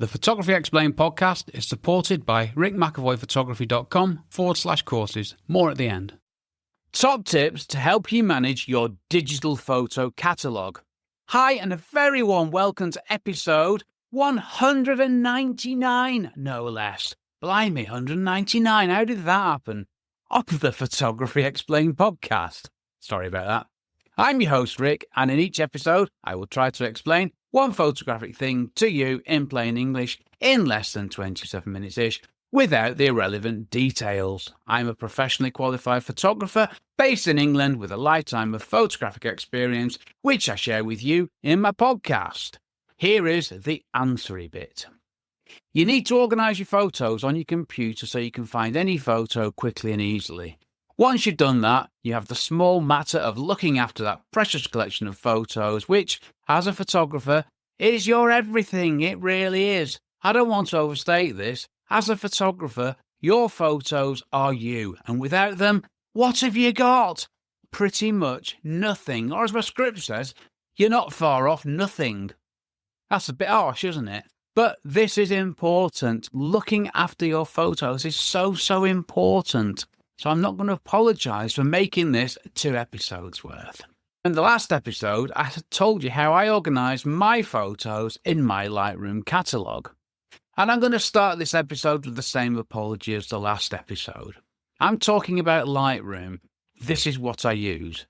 The Photography Explained podcast is supported by rickmcavoyphotography.com/courses. More at the end. Top tips to help you manage your digital photo catalogue. Hi, and a very warm welcome to episode 199, no less. Blimey, 199. How did that happen? Of the Photography Explained podcast. Sorry about that. I'm your host, Rick, and in each episode, I will try to explain one photographic thing to you in plain English in less than 27 minutes-ish, without the irrelevant details. I'm a professionally qualified photographer based in England with a lifetime of photographic experience, which I share with you in my podcast. Here is the answery bit. You need to organise your photos on your computer so you can find any photo quickly and easily. Once you've done that, you have the small matter of looking after that precious collection of photos, which, as a photographer, is your everything. It really is. I don't want to overstate this. As a photographer, your photos are you, and without them, what have you got? Pretty much nothing. Or as my script says, you're not far off nothing. That's a bit harsh, isn't it? But this is important. Looking after your photos is so important. So I'm not going to apologise for making this 2 episodes worth. In the last episode, I told you how I organised my photos in my Lightroom catalogue. And I'm going to start this episode with the same apology as the last episode. I'm talking about Lightroom. This is what I use.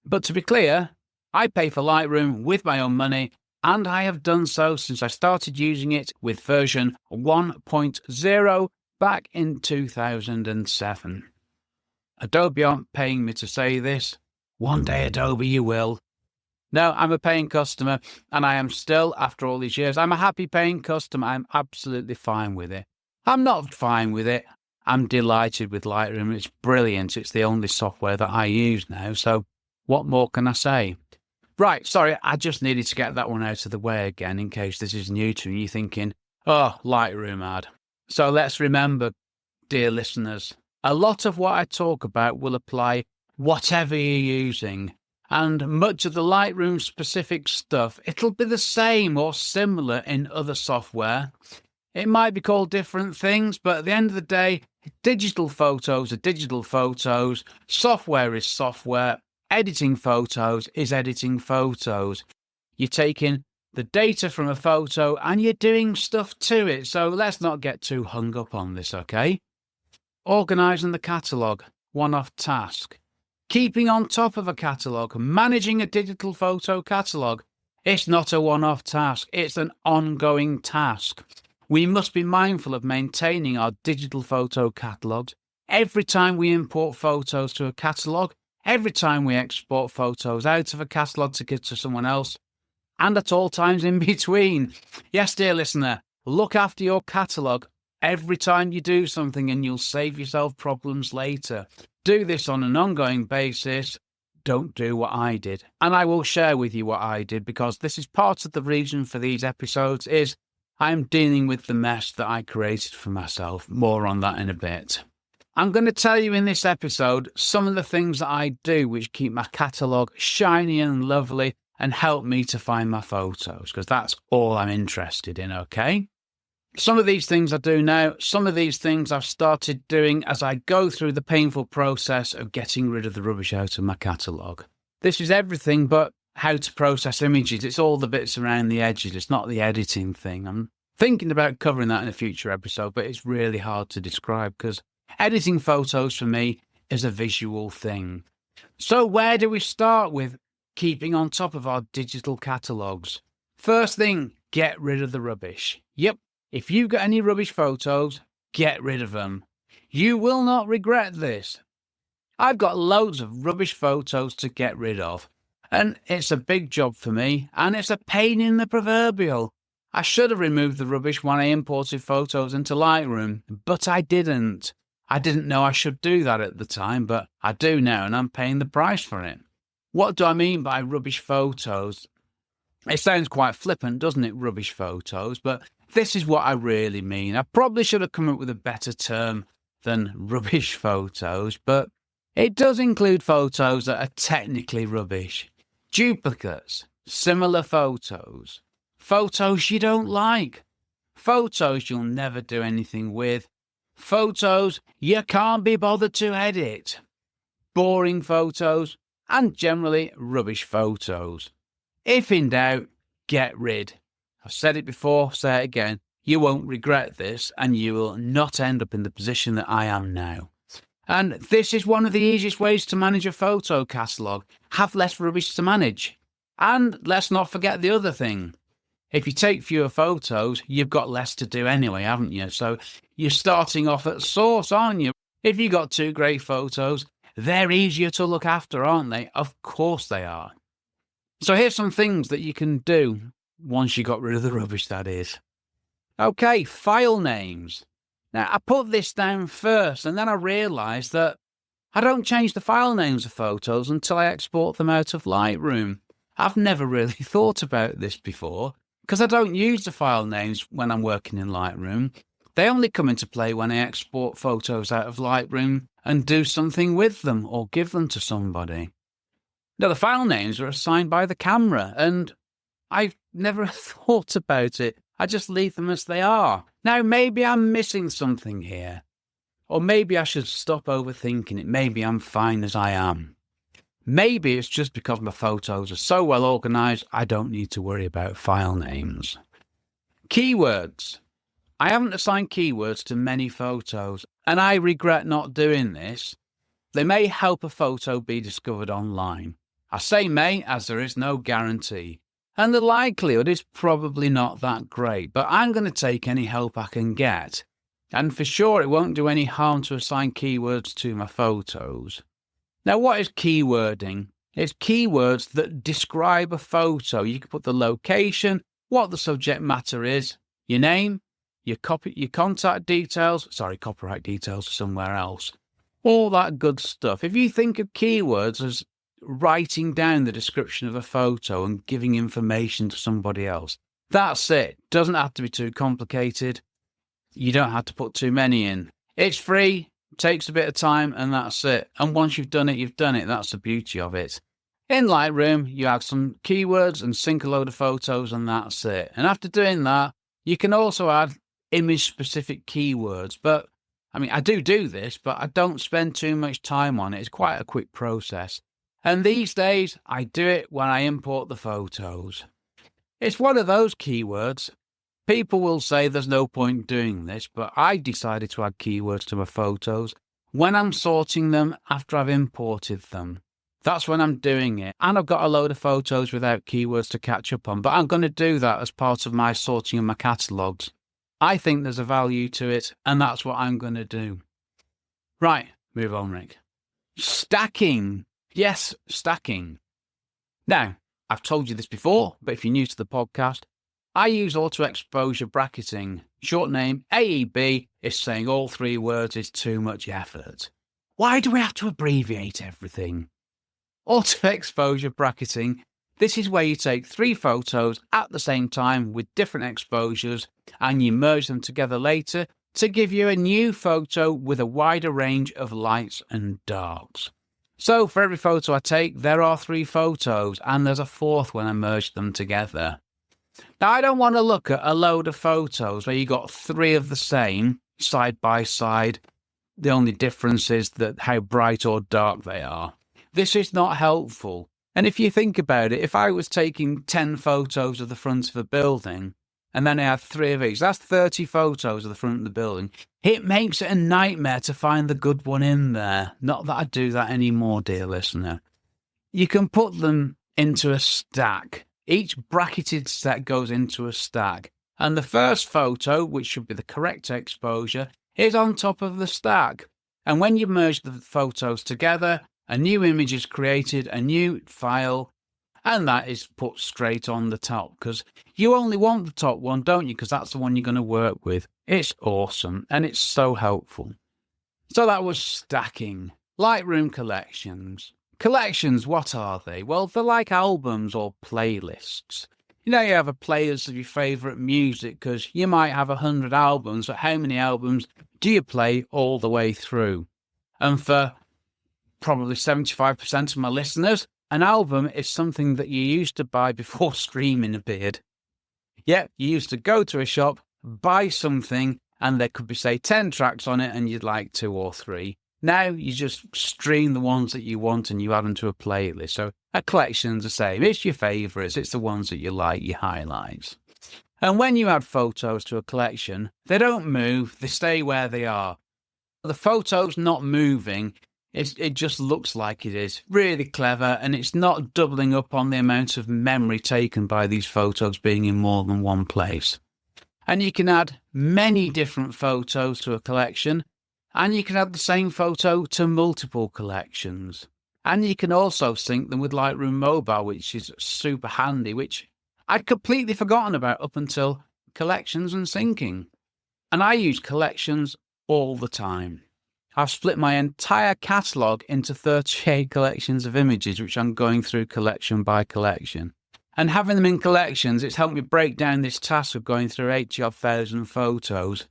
But to be clear, I pay for Lightroom with my own money, and I have done so since I started using it with version 1.0 back in 2007. Adobe aren't paying me to say this. One day, Adobe, you will. No, I'm a paying customer, and I am still, after all these years, I'm a happy paying customer. I'm absolutely fine with it. I'm not fine with it. I'm delighted with Lightroom. It's brilliant. It's the only software that I use now, so what more can I say? Right, sorry, I just needed to get that one out of the way again in case this is new to you thinking, oh, Lightroom ad. So let's remember, dear listeners, a lot of what I talk about will apply whatever you're using. And much of the Lightroom specific stuff, it'll be the same or similar in other software. It might be called different things, but at the end of the day, digital photos are digital photos, software is software, editing photos is editing photos. You're taking the data from a photo and you're doing stuff to it, so let's not get too hung up on this, okay? Organising the catalogue, one-off task. Keeping on top of a catalogue, managing a digital photo catalogue. It's not a one-off task, it's an ongoing task. We must be mindful of maintaining our digital photo catalogues every time we import photos to a catalogue, every time we export photos out of a catalogue to give to someone else, and at all times in between. Yes, dear listener, look after your catalogue every time you do something and you'll save yourself problems later. Do this on an ongoing basis. Don't do what I did. And I will share with you what I did because this is part of the reason for these episodes is I'm dealing with the mess that I created for myself. More on that in a bit. I'm going to tell you in this episode some of the things that I do which keep my catalogue shiny and lovely and help me to find my photos because that's all I'm interested in, okay? Some of these things I do now, some of these things I've started doing as I go through the painful process of getting rid of the rubbish out of my catalogue. This is everything but how to process images. It's all the bits around the edges. It's not the editing thing. I'm thinking about covering that in a future episode, but it's really hard to describe because editing photos for me is a visual thing. So where do we start with keeping on top of our digital catalogues? First thing, get rid of the rubbish. Yep. If you've got any rubbish photos, get rid of them. You will not regret this. I've got loads of rubbish photos to get rid of, and it's a big job for me, and it's a pain in the proverbial. I should have removed the rubbish when I imported photos into Lightroom, but I didn't. I didn't know I should do that at the time, but I do now, and I'm paying the price for it. What do I mean by rubbish photos? It sounds quite flippant, doesn't it, rubbish photos, but this is what I really mean. I probably should have come up with a better term than rubbish photos, but it does include photos that are technically rubbish. Duplicates, similar photos, photos you don't like, Photos you'll never do anything with. Photos you can't be bothered to edit. Boring photos and generally rubbish photos. If in doubt, get rid. I've said it before, say it again. You won't regret this and you will not end up in the position that I am now. And this is one of the easiest ways to manage a photo catalogue. Have less rubbish to manage. And let's not forget the other thing. If you take fewer photos, you've got less to do anyway, haven't you? So you're starting off at source, aren't you? If you've got 2 great photos, they're easier to look after, aren't they? Of course they are. So here's some things that you can do once you got rid of the rubbish, that is. Okay, file names. Now, I put this down first, and then I realised that I don't change the file names of photos until I export them out of Lightroom. I've never really thought about this before, because I don't use the file names when I'm working in Lightroom. They only come into play when I export photos out of Lightroom and do something with them or give them to somebody. Now, the file names are assigned by the camera, and I've never thought about it. I just leave them as they are. Now, maybe I'm missing something here. Or maybe I should stop overthinking it. Maybe I'm fine as I am. Maybe it's just because my photos are so well organised, I don't need to worry about file names. Keywords. I haven't assigned keywords to many photos, and I regret not doing this. They may help a photo be discovered online. I say may, as there is no guarantee. And the likelihood is probably not that great, but I'm going to take any help I can get. And for sure, it won't do any harm to assign keywords to my photos. Now, what is keywording? It's keywords that describe a photo. You can put the location, what the subject matter is, your name, your contact details, copyright details somewhere else. All that good stuff. If you think of keywords as writing down the description of a photo and giving information to somebody else, that's it. Doesn't have to be too complicated. You don't have to put too many in. It's free, takes a bit of time, and that's it. And once you've done it, you've done it. That's the beauty of it. In Lightroom, you add some keywords and sync a load of photos, and that's it. And after doing that, you can also add image-specific keywords. But, I do this, but I don't spend too much time on it. It's quite a quick process. And these days, I do it when I import the photos. It's one of those keywords. People will say there's no point doing this, but I decided to add keywords to my photos when I'm sorting them after I've imported them. That's when I'm doing it. And I've got a load of photos without keywords to catch up on, but I'm going to do that as part of my sorting of my catalogues. I think there's a value to it, and that's what I'm going to do. Right, move on, Rick. Stacking. Yes, stacking. Now, I've told you this before, but if you're new to the podcast, I use auto-exposure bracketing. Short name, AEB, is saying all 3 words is too much effort. Why do we have to abbreviate everything? Auto-exposure bracketing, this is where you take 3 photos at the same time with different exposures and you merge them together later to give you a new photo with a wider range of lights and darks. So for every photo I take, there are 3 photos, and there's a 4th when I merge them together. Now, I don't want to look at a load of photos where you got 3 of the same side by side. The only difference is that how bright or dark they are. This is not helpful. And if you think about it, if I was taking 10 photos of the front of a building, and then I had 3 of each, that's 30 photos of the front of the building. It makes it a nightmare to find the good one in there. Not that I do that anymore, dear listener. You can put them into a stack. Each bracketed set goes into a stack. And the first photo, which should be the correct exposure, is on top of the stack. And when you merge the photos together, a new image is created, a new file, and that is put straight on the top, because you only want the top one, don't you? Because that's the one you're going to work with. It's awesome, and it's so helpful. So that was stacking. Lightroom collections. Collections, what are they? Well, they're like albums or playlists. You know, you have a playlist of your favourite music because you might have 100 albums, but how many albums do you play all the way through? And for probably 75% of my listeners, an album is something that you used to buy before streaming appeared. Yep, you used to go to a shop, buy something and there could be, say, 10 tracks on it and you'd like 2 or 3. Now you just stream the ones that you want and you add them to a playlist. So a collection's the same. It's your favourites. It's the ones that you like, your highlights. And when you add photos to a collection, they don't move. They stay where they are. The photo's not moving. It just looks like it is. Really clever, and it's not doubling up on the amount of memory taken by these photos being in more than one place. And you can add many different photos to a collection, and you can add the same photo to multiple collections. And you can also sync them with Lightroom Mobile, which is super handy, which I'd completely forgotten about up until collections and syncing. And I use collections all the time. I've split my entire catalogue into 38 collections of images, which I'm going through collection by collection. And having them in collections, it's helped me break down this task of going through 80,000 photos.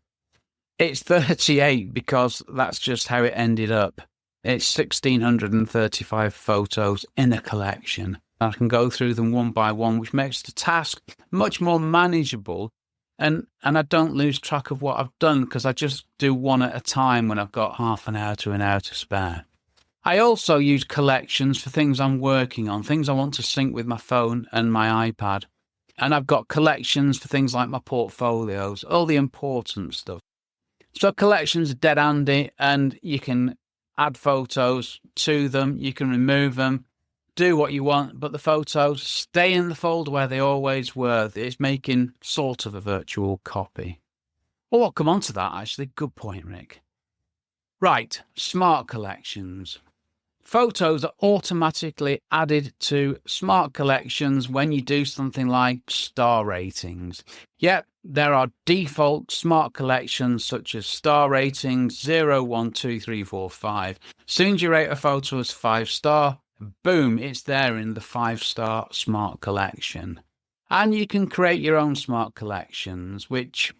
It's 38 because that's just how it ended up. It's 1,635 photos in a collection. I can go through them one by one, which makes the task much more manageable. And I don't lose track of what I've done because I just do one at a time when I've got half an hour to an hour to spare. I also use collections for things I'm working on, things I want to sync with my phone and my iPad. And I've got collections for things like my portfolios, all the important stuff. So collections are dead handy, and you can add photos to them, you can remove them, do what you want, but the photos stay in the folder where they always were. It's making sort of a virtual copy. Well, I'll come on to that, actually. Good point, Rick. Right, smart collections. Photos are automatically added to smart collections when you do something like star ratings. Yep, there are default smart collections such as star ratings 0, 1, 2, 3, 4, 5. Soon as you rate a photo as 5-star, boom, it's there in the 5-star smart collection. And you can create your own smart collections, which,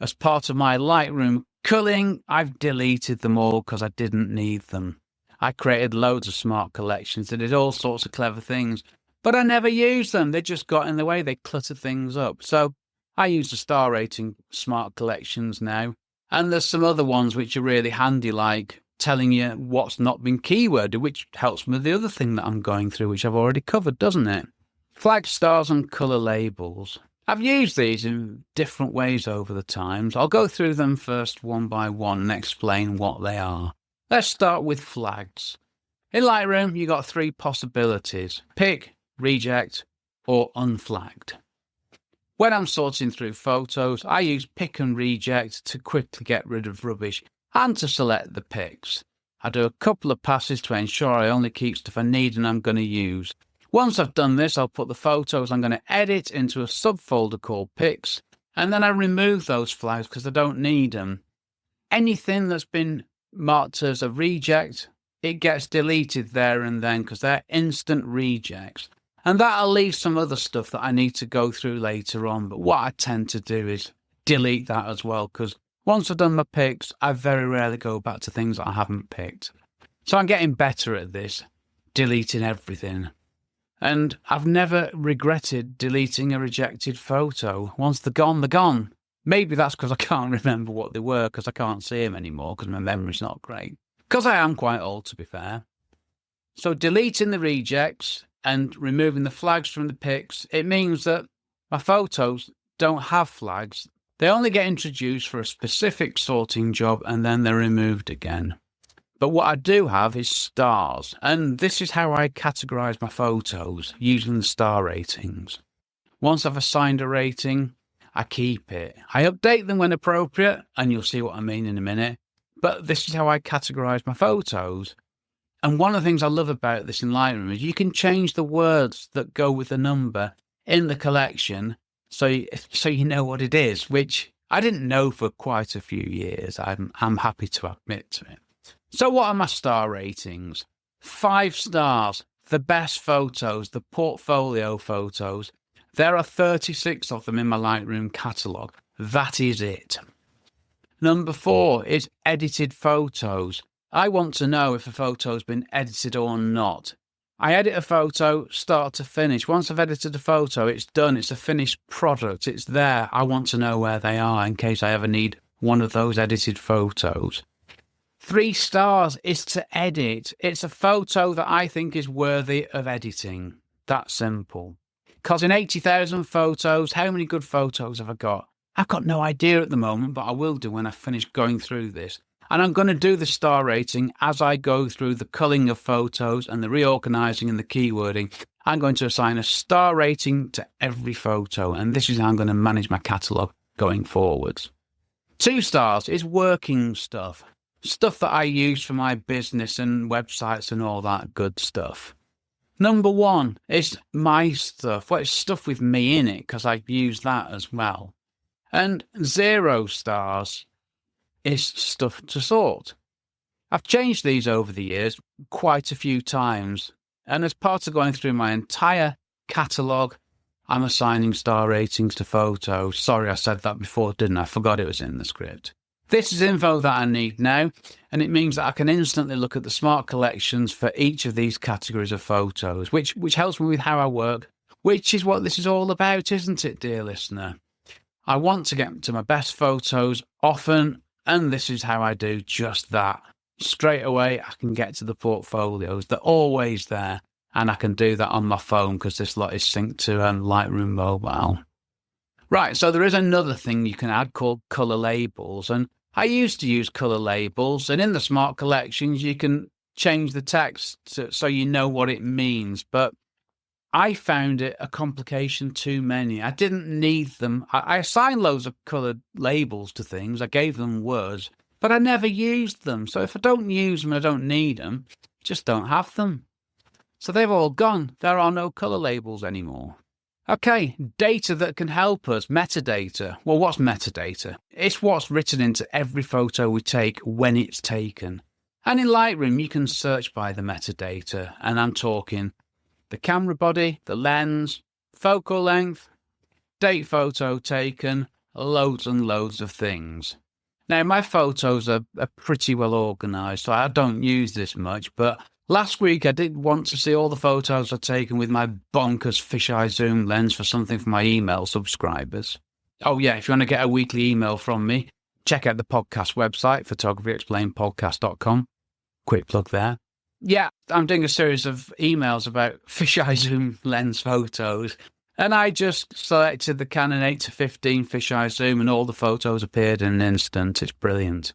as part of my Lightroom culling, I've deleted them all because I didn't need them. I created loads of smart collections and did all sorts of clever things, but I never used them. They just got in the way. They cluttered things up. So I use the star rating smart collections now. And there's some other ones which are really handy, like telling you what's not been keyworded, which helps me with the other thing that I'm going through, which I've already covered, doesn't it? Flag stars and colour labels. I've used these in different ways over the times. I'll go through them first one by one and explain what they are. Let's start with flags. In Lightroom, you've got 3 possibilities: pick, reject, or unflagged. When I'm sorting through photos, I use pick and reject to quickly get rid of rubbish and to select the picks. I do a couple of passes to ensure I only keep stuff I need and I'm going to use. Once I've done this, I'll put the photos I'm going to edit into a subfolder called pics, and then I remove those flags because I don't need them. Anything that's been marked as a reject, it gets deleted there and then because they're instant rejects. And that'll leave some other stuff that I need to go through later on. But what I tend to do is delete that as well, because once I've done my picks, I very rarely go back to things that I haven't picked. So I'm getting better at this, deleting everything. And I've never regretted deleting a rejected photo. Once they're gone, they're gone. Maybe that's because I can't remember what they were, because I can't see them anymore, because my memory's not great. Because I am quite old, to be fair. So deleting the rejects and removing the flags from the pics, it means that my photos don't have flags. They only get introduced for a specific sorting job and then they're removed again. But what I do have is stars, and this is how I categorise my photos, using the star ratings. Once I've assigned a rating, I keep it. I update them when appropriate, and you'll see what I mean in a minute. But this is how I categorise my photos. And one of the things I love about this in Lightroom is you can change the words that go with the number in the collection so you know what it is, which I didn't know for quite a few years. I'm happy to admit to it. So what are my star ratings? 5 stars, the best photos, the portfolio photos. There are 36 of them in my Lightroom catalogue. That is it. Number 4 is edited photos. I want to know if a photo has been edited or not. I edit a photo start to finish. Once I've edited a photo, it's done. It's a finished product. It's there. I want to know where they are in case I ever need one of those edited photos. 3 stars is to edit. It's a photo that I think is worthy of editing. That simple. Because in 80,000 photos, how many good photos have I got? I've got no idea at the moment, but I will do when I finish going through this. And I'm going to do the star rating as I go through the culling of photos and the reorganizing and the keywording. I'm going to assign a star rating to every photo, and this is how I'm going to manage my catalogue going forwards. 2 stars is working stuff. Stuff that I use for my business and websites and all that good stuff. Number 1 is my stuff. Well, it's stuff with me in it because I use that as well. And 0 stars is stuff to sort. I've changed these over the years quite a few times. And as part of going through my entire catalogue, I'm assigning star ratings to photos. Sorry, I said that before, didn't I? Forgot it was in the script. This is info that I need now, and it means that I can instantly look at the smart collections for each of these categories of photos, which helps me with how I work, which is what this is all about, isn't it, dear listener? I want to get to my best photos often, and this is how I do just that. Straight away, I can get to the portfolios. They're always there, and I can do that on my phone because this lot is synced to Lightroom Mobile. Right, so there is another thing you can add called colour labels, and I used to use colour labels, and in the smart collections you can change the text so you know what it means, but I found it a complication too many. I didn't need them. I assigned loads of coloured labels to things. I gave them words, but I never used them. So if I don't use them, I don't need them, just don't have them. So they've all gone. There are no colour labels anymore. Okay, data that can help us, metadata. Well, what's metadata? It's what's written into every photo we take when it's taken. And in Lightroom, you can search by the metadata, and I'm talking the camera body, the lens, focal length, date photo taken, loads and loads of things. Now, my photos are pretty well organised, so I don't use this much, but last week I did want to see all the photos I've taken with my bonkers fisheye zoom lens for something for my email subscribers. Oh yeah, if you want to get a weekly email from me, check out the podcast website, photographyexplainedpodcast.com. Quick plug there. Yeah, I'm doing a series of emails about fisheye zoom lens photos, and I just selected the Canon 8-15 fisheye zoom and all the photos appeared in an instant. It's brilliant.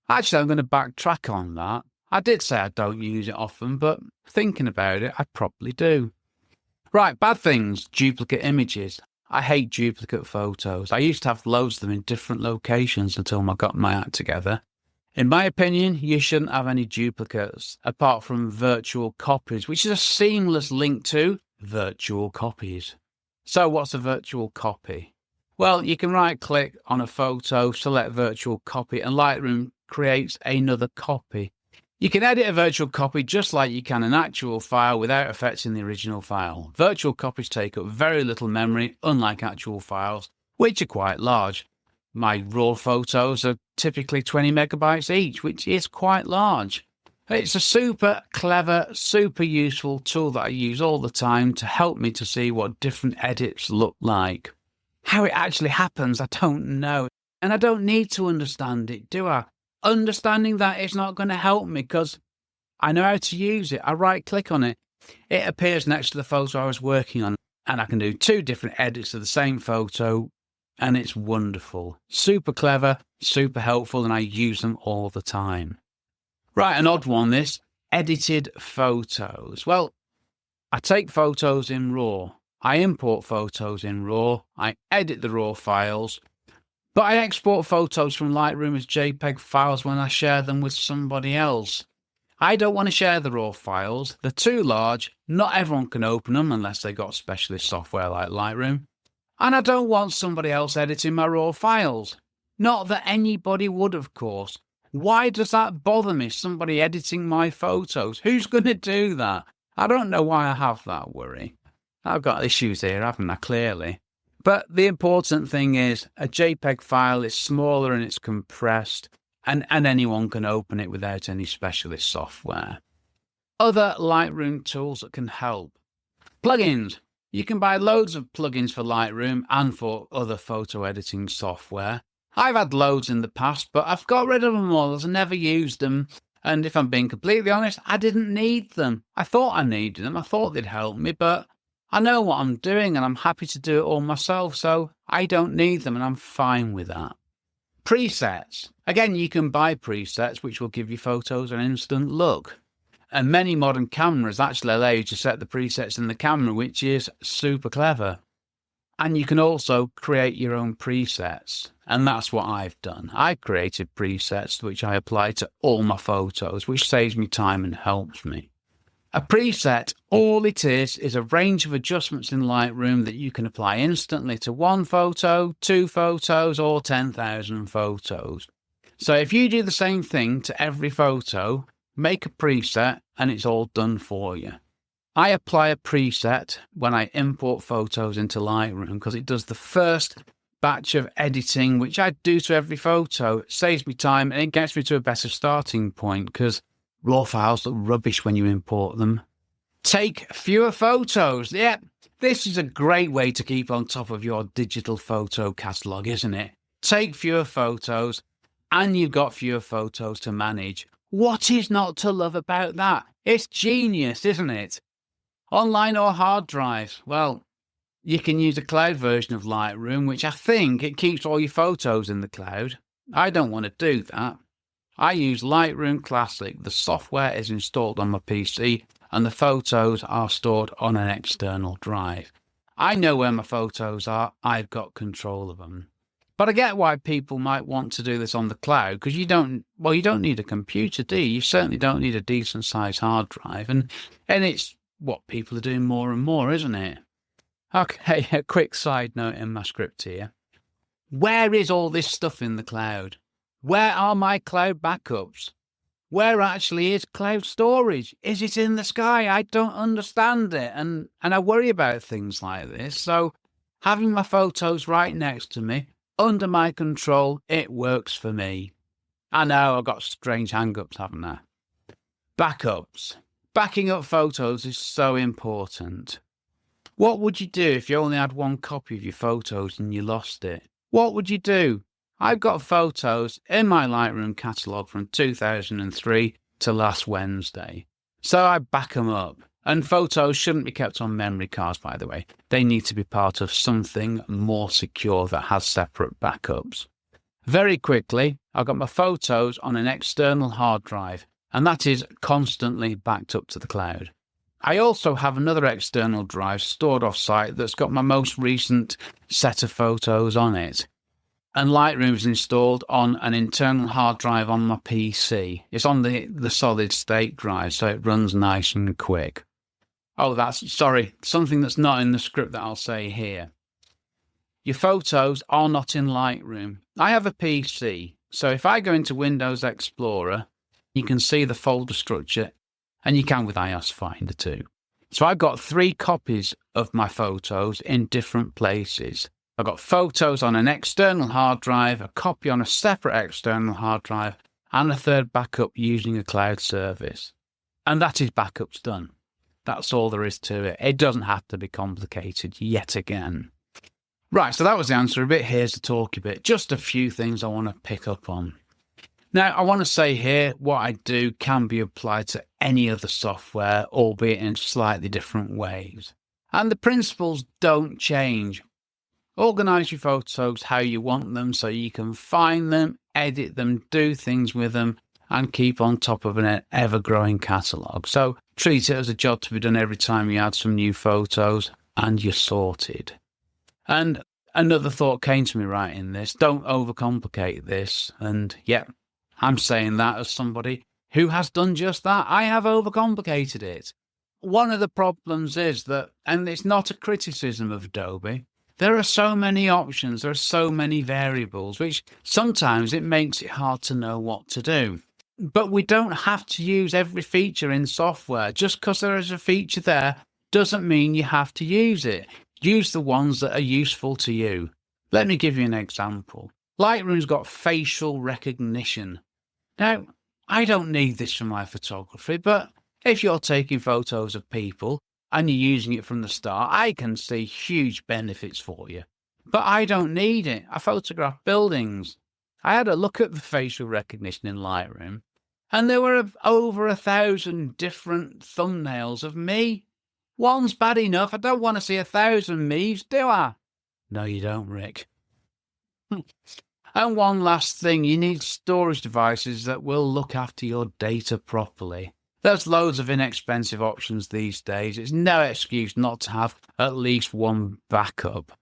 Actually, I'm going to backtrack on that. I did say I don't use it often, but thinking about it, I probably do. Right, bad things, duplicate images. I hate duplicate photos. I used to have loads of them in different locations until I got my act together. In my opinion, you shouldn't have any duplicates, apart from virtual copies, which is a seamless link to virtual copies. So what's a virtual copy? Well, you can right-click on a photo, select virtual copy, and Lightroom creates another copy. You can edit a virtual copy just like you can an actual file without affecting the original file. Virtual copies take up very little memory, unlike actual files, which are quite large. My raw photos are typically 20 megabytes each, which is quite large. It's a super clever, super useful tool that I use all the time to help me to see what different edits look like. How it actually happens, I don't know. And I don't need to understand it, do I? Understanding that is not going to help me because I know how to use it. I right-click on it. It appears next to the photo I was working on, and I can do 2 different edits of the same photo, and it's wonderful. Super clever, super helpful, and I use them all the time. Right, an odd one, this. Edited photos. Well, I take photos in RAW. I import photos in RAW. I edit the RAW files. But I export photos from Lightroom as JPEG files when I share them with somebody else. I don't want to share the RAW files. They're too large. Not everyone can open them unless they got specialist software like Lightroom. And I don't want somebody else editing my RAW files. Not that anybody would, of course. Why does that bother me, somebody editing my photos? Who's going to do that? I don't know why I have that worry. I've got issues here, haven't I, clearly? But the important thing is a JPEG file is smaller and it's compressed, and anyone can open it without any specialist software. Other Lightroom tools that can help. Plugins. You can buy loads of plugins for Lightroom and for other photo editing software. I've had loads in the past, but I've got rid of them all as I never used them. And if I'm being completely honest, I didn't need them. I thought I needed them. I thought they'd help me, but I know what I'm doing and I'm happy to do it all myself, so I don't need them and I'm fine with that. Presets. Again, you can buy presets which will give your photos an instant look. And many modern cameras actually allow you to set the presets in the camera, which is super clever. And you can also create your own presets. And that's what I've done. I created presets which I apply to all my photos, which saves me time and helps me. A preset, all it is a range of adjustments in Lightroom that you can apply instantly to one photo, 2 photos, or 10,000 photos. So if you do the same thing to every photo, make a preset and it's all done for you. I apply a preset when I import photos into Lightroom because it does the first batch of editing, which I do to every photo. It saves me time and it gets me to a better starting point because raw files look rubbish when you import them. Take fewer photos. Yeah, this is a great way to keep on top of your digital photo catalogue, isn't it? Take fewer photos and you've got fewer photos to manage. What is not to love about that? It's genius, isn't it? Online or hard drives? Well, you can use a cloud version of Lightroom, which I think it keeps all your photos in the cloud. I don't want to do that. I use Lightroom Classic. The software is installed on my PC and the photos are stored on an external drive. I know where my photos are. I've got control of them. But I get why people might want to do this on the cloud because you don't need a computer, do you? You certainly don't need a decent sized hard drive. And it's what people are doing more and more, isn't it? Okay, a quick side note in my script here. Where is all this stuff in the cloud? Where are my cloud backups? Where actually is cloud storage? Is it in the sky? I don't understand it. And I worry about things like this. So having my photos right next to me, under my control, it works for me. I know I've got strange hang-ups, haven't I? Backups. Backing up photos is so important. What would you do if you only had one copy of your photos and you lost it? What would you do? I've got photos in my Lightroom catalogue from 2003 to last Wednesday. So I back them up. And photos shouldn't be kept on memory cards, by the way. They need to be part of something more secure that has separate backups. Very quickly, I've got my photos on an external hard drive, and that is constantly backed up to the cloud. I also have another external drive stored off-site that's got my most recent set of photos on it. And Lightroom is installed on an internal hard drive on my PC. It's on the solid state drive, so it runs nice and quick. Oh, something that's not in the script that I'll say here. Your photos are not in Lightroom. I have a PC, so if I go into Windows Explorer, you can see the folder structure, and you can with iOS Finder too. So I've got 3 copies of my photos in different places. I've got photos on an external hard drive, a copy on a separate external hard drive, and a third backup using a cloud service. And that is backups done. That's all there is to it. It doesn't have to be complicated yet again. Right, so that was the answer a bit. Here's the talky bit. Just a few things I want to pick up on. Now, I want to say here, what I do can be applied to any other software, albeit in slightly different ways. And the principles don't change. Organise your photos how you want them so you can find them, edit them, do things with them, and keep on top of an ever-growing catalogue. So treat it as a job to be done every time you add some new photos, and you're sorted. And another thought came to me right in this. Don't overcomplicate this. And yeah, I'm saying that as somebody who has done just that. I have overcomplicated it. One of the problems is that, and it's not a criticism of Adobe, there are so many options, there are so many variables, which sometimes it makes it hard to know what to do. But we don't have to use every feature in software. Just because there is a feature there doesn't mean you have to use it. Use the ones that are useful to you. Let me give you an example. Lightroom's got facial recognition. Now, I don't need this for my photography, but If you're taking photos of people and you're using it from the start, I can see huge benefits for you. But I don't need it. I photograph buildings. I had a look at the facial recognition in Lightroom, and there were over 1,000 different thumbnails of me. One's bad enough. I don't want to see 1,000 me's, do I? No, you don't, Rick. And one last thing, you need storage devices that will look after your data properly. There's loads of inexpensive options these days. It's no excuse not to have at least one backup.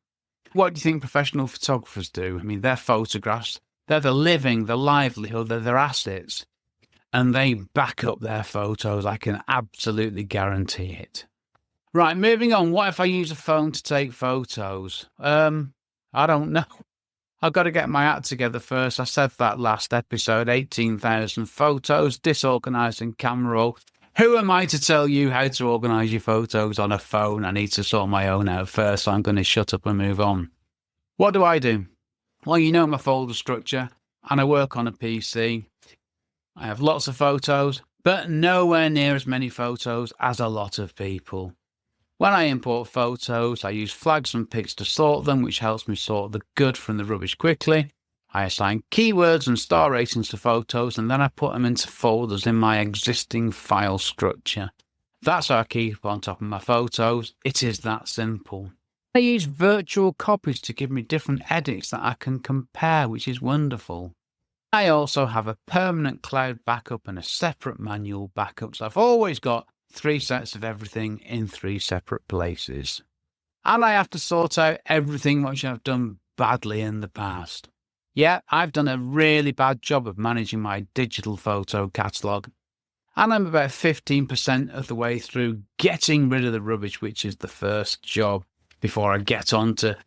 What do you think professional photographers do? I mean, their photographs, they're the living, the livelihood, they're their assets. And they back up their photos. I can absolutely guarantee it. Right, moving on. What if I use a phone to take photos? I don't know. I've got to get my act together first. I said that last episode, 18,000 photos, disorganised in camera roll. Who am I to tell you how to organise your photos on a phone? I need to sort my own out first, so I'm going to shut up and move on. What do? Well, you know my folder structure, and I work on a PC. I have lots of photos, but nowhere near as many photos as a lot of people. When I import photos, I use flags and picks to sort them, which helps me sort the good from the rubbish quickly. I assign keywords and star ratings to photos, and then I put them into folders in my existing file structure. That's how I keep on top of my photos. It is that simple. I use virtual copies to give me different edits that I can compare, which is wonderful. I also have a permanent cloud backup and a separate manual backup, so I've always got 3 sets of everything in 3 separate places. And I have to sort out everything which I've done badly in the past. Yeah, I've done a really bad job of managing my digital photo catalogue. And I'm about 15% of the way through getting rid of the rubbish, which is the first job, before I get on to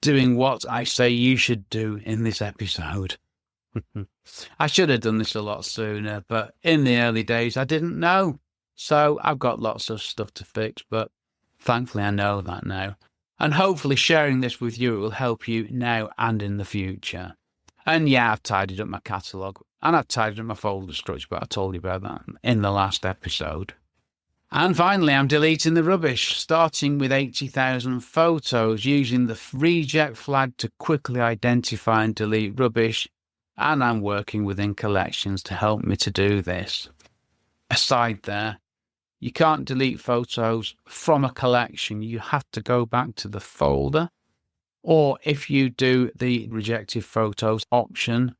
doing what I say you should do in this episode. I should have done this a lot sooner, but in the early days I didn't know. So I've got lots of stuff to fix, but thankfully I know that now. And hopefully sharing this with you will help you now and in the future. And yeah, I've tidied up my catalogue and I've tidied up my folder structure, but I told you about that in the last episode. And finally, I'm deleting the rubbish, starting with 80,000 photos, using the reject flag to quickly identify and delete rubbish. And I'm working within collections to help me to do this. Aside there, you can't delete photos from a collection. You have to go back to the folder. Or if you do the rejected photos option,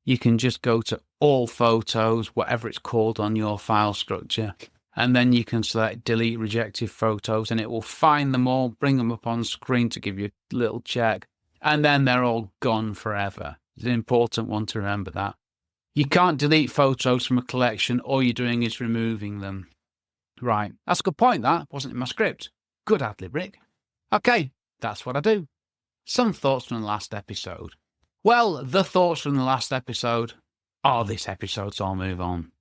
you can just go to all photos, whatever it's called on your file structure. And then you can select delete rejected photos and it will find them all, bring them up on screen to give you a little check. And then they're all gone forever. It's an important one to remember that. You can't delete photos from a collection. All you're doing is removing them. Right, that's a good point, that. Wasn't in my script. Good ad-lib, Rick. Okay, that's what I do. Some thoughts from the last episode. Well, the thoughts from the last episode are this episode, so I'll move on.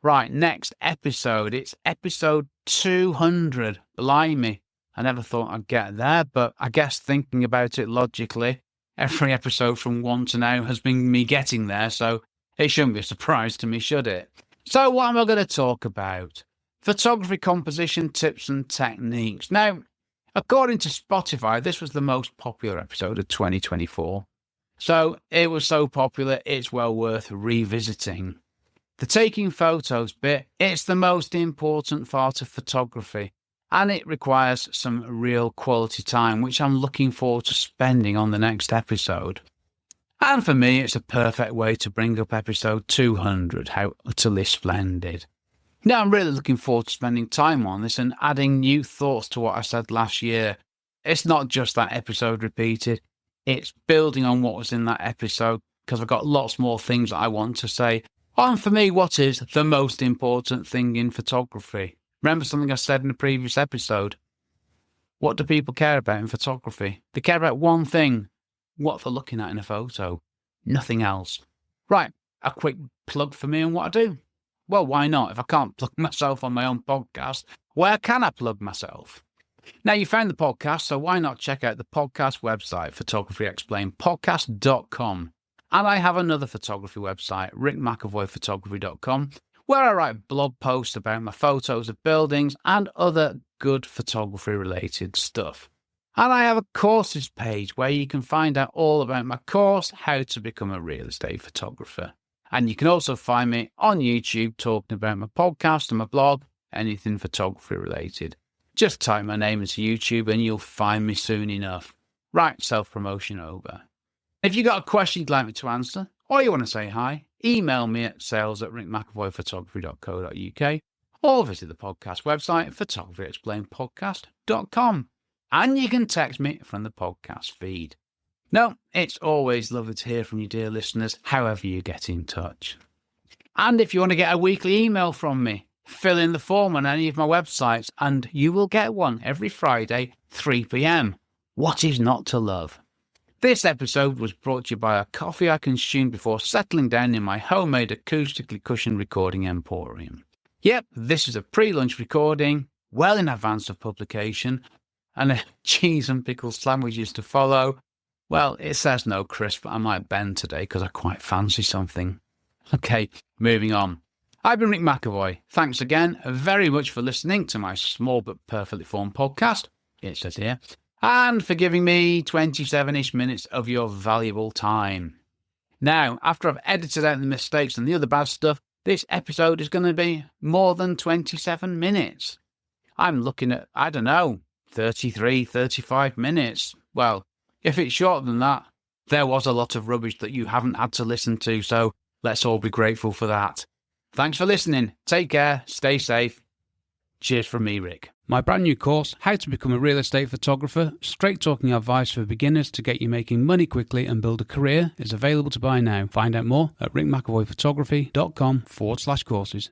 Right, next episode. It's episode 200. Blimey, I never thought I'd get there, but I guess thinking about it logically, every episode from 1 to now has been me getting there, so it shouldn't be a surprise to me, should it? So what am I going to talk about? Photography composition tips and techniques. Now, according to Spotify, this was the most popular episode of 2024. So it was so popular, it's well worth revisiting. The taking photos bit, it's the most important part of photography, and it requires some real quality time, which I'm looking forward to spending on the next episode. And for me, it's a perfect way to bring up episode 200, how utterly splendid. Now, I'm really looking forward to spending time on this and adding new thoughts to what I said last year. It's not just that episode repeated, it's building on what was in that episode, because I've got lots more things that I want to say. And for me, what is the most important thing in photography? Remember something I said in a previous episode? What do people care about in photography? They care about one thing, what they're looking at in a photo. Nothing else. Right, a quick plug for me and what I do. Well, why not? If I can't plug myself on my own podcast, where can I plug myself? Now, you found the podcast, so why not check out the podcast website, photographyexplainedpodcast.com. And I have another photography website, rickmcavoyphotography.com, where I write blog posts about my photos of buildings and other good photography-related stuff. And I have a courses page where you can find out all about my course, How to Become a Real Estate Photographer. And you can also find me on YouTube talking about my podcast and my blog, anything photography related. Just type my name into YouTube and you'll find me soon enough. Right, self-promotion over. If you've got a question you'd like me to answer, or you want to say hi, email me at sales@rickmcavoyphotography.co.uk or visit the podcast website, photographyexplainedpodcast.com. And you can text me from the podcast feed. No, it's always lovely to hear from you, dear listeners, however you get in touch. And if you want to get a weekly email from me, fill in the form on any of my websites and you will get one every Friday, 3 p.m. What is not to love? This episode was brought to you by a coffee I consumed before settling down in my homemade acoustically cushioned recording emporium. Yep, this is a pre-lunch recording, well in advance of publication, and a cheese and pickle sandwiches to follow. Well, it says no crisp, but I might bend today because I quite fancy something. Okay, moving on. I've been Rick McAvoy. Thanks again very much for listening to my small but perfectly formed podcast, it says here, and for giving me 27-ish minutes of your valuable time. Now, after I've edited out the mistakes and the other bad stuff, this episode is going to be more than 27 minutes. I'm looking at, 33, 35 minutes. Well, if it's shorter than that, there was a lot of rubbish that you haven't had to listen to, so let's all be grateful for that. Thanks for listening. Take care. Stay safe. Cheers from me, Rick. My brand new course, How to Become a Real Estate Photographer, straight talking advice for beginners to get you making money quickly and build a career, is available to buy now. Find out more at rickmcavoyphotography.com/courses.